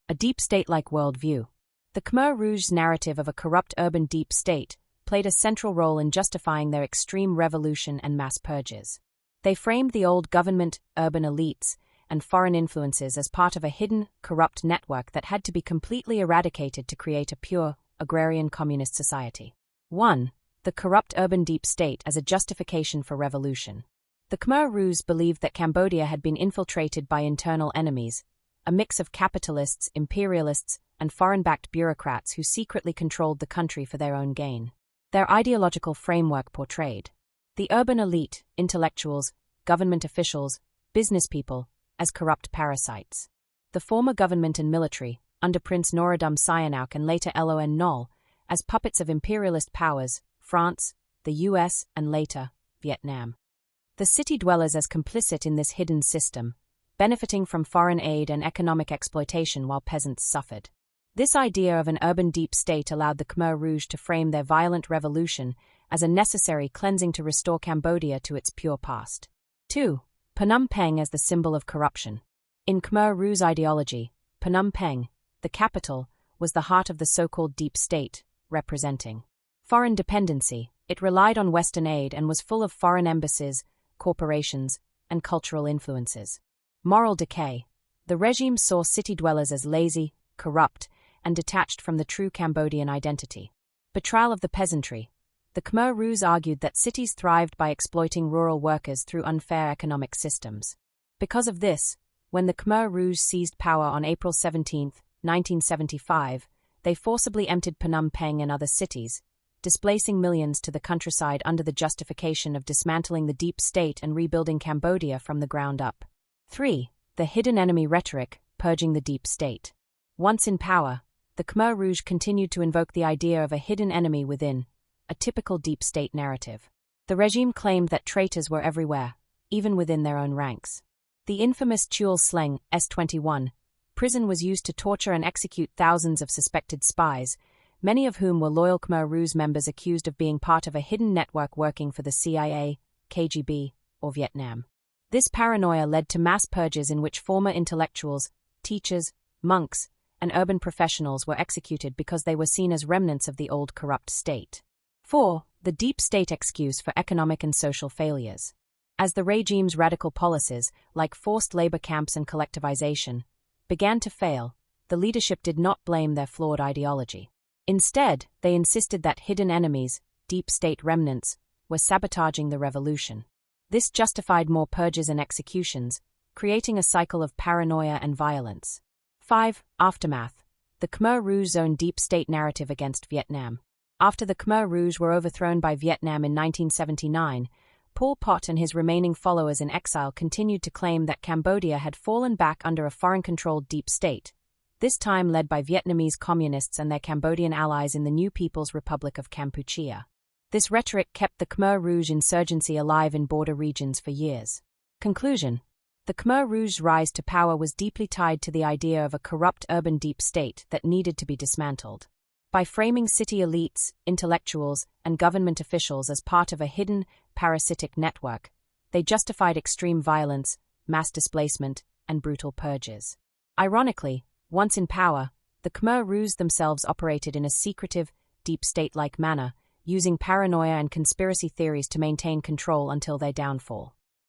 a deep state-like worldview. The Khmer Rouge's narrative of a corrupt urban deep state played a central role in justifying their extreme revolution and mass purges. They framed the old government, urban elites, and foreign influences as part of a hidden, corrupt network that had to be completely eradicated to create a pure, agrarian communist society. 1. The corrupt urban deep state as a justification for revolution. The Khmer Rouge believed that Cambodia had been infiltrated by internal enemies, a mix of capitalists, imperialists, and foreign-backed bureaucrats who secretly controlled the country for their own gain. Their ideological framework portrayed the urban elite, intellectuals, government officials, business people, as corrupt parasites. The former government and military, under Prince Norodom Sihanouk and later Lon Nol, as puppets of imperialist powers, France, the US, and later, Vietnam. The city dwellers as complicit in this hidden system, benefiting from foreign aid and economic exploitation while peasants suffered. This idea of an urban deep state allowed the Khmer Rouge to frame their violent revolution as a necessary cleansing to restore Cambodia to its pure past. 2. Phnom Penh as the symbol of corruption. In Khmer Rouge ideology, Phnom Penh, the capital, was the heart of the so-called deep state, representing foreign dependency. It relied on Western aid and was full of foreign embassies, corporations, and cultural influences. Moral decay. The regime saw city dwellers as lazy, corrupt, and detached from the true Cambodian identity. Betrayal of the peasantry. The Khmer Rouge argued that cities thrived by exploiting rural workers through unfair economic systems. Because of this, when the Khmer Rouge seized power on April 17, 1975, they forcibly emptied Phnom Penh and other cities, displacing millions to the countryside under the justification of dismantling the deep state and rebuilding Cambodia from the ground up. 3. The hidden enemy rhetoric, purging the deep state. Once in power, the Khmer Rouge continued to invoke the idea of a hidden enemy within, a typical deep state narrative. The regime claimed that traitors were everywhere, even within their own ranks. The infamous Chul Sleng, S21, prison was used to torture and execute thousands of suspected spies, many of whom were loyal Khmer Rouge members accused of being part of a hidden network working for the CIA, KGB, or Vietnam. This paranoia led to mass purges in which former intellectuals, teachers, monks, and urban professionals were executed because they were seen as remnants of the old corrupt state. 4. The deep state excuse for economic and social failures. As the regime's radical policies, like forced labor camps and collectivization, began to fail, the leadership did not blame their flawed ideology. Instead, they insisted that hidden enemies, deep state remnants, were sabotaging the revolution. This justified more purges and executions, creating a cycle of paranoia and violence. 5. Aftermath. The Khmer Rouge's own deep state narrative against Vietnam. After the Khmer Rouge were overthrown by Vietnam in 1979, Pol Pot and his remaining followers in exile continued to claim that Cambodia had fallen back under a foreign-controlled deep state, this time led by Vietnamese communists and their Cambodian allies in the new People's Republic of Kampuchea. This rhetoric kept the Khmer Rouge insurgency alive in border regions for years. Conclusion. The Khmer Rouge's rise to power was deeply tied to the idea of a corrupt urban deep state that needed to be dismantled. By framing city elites, intellectuals, and government officials as part of a hidden, parasitic network, they justified extreme violence, mass displacement, and brutal purges. Ironically, once in power, the Khmer Rouge themselves operated in a secretive, deep state-like manner, using paranoia and conspiracy theories to maintain control until their downfall.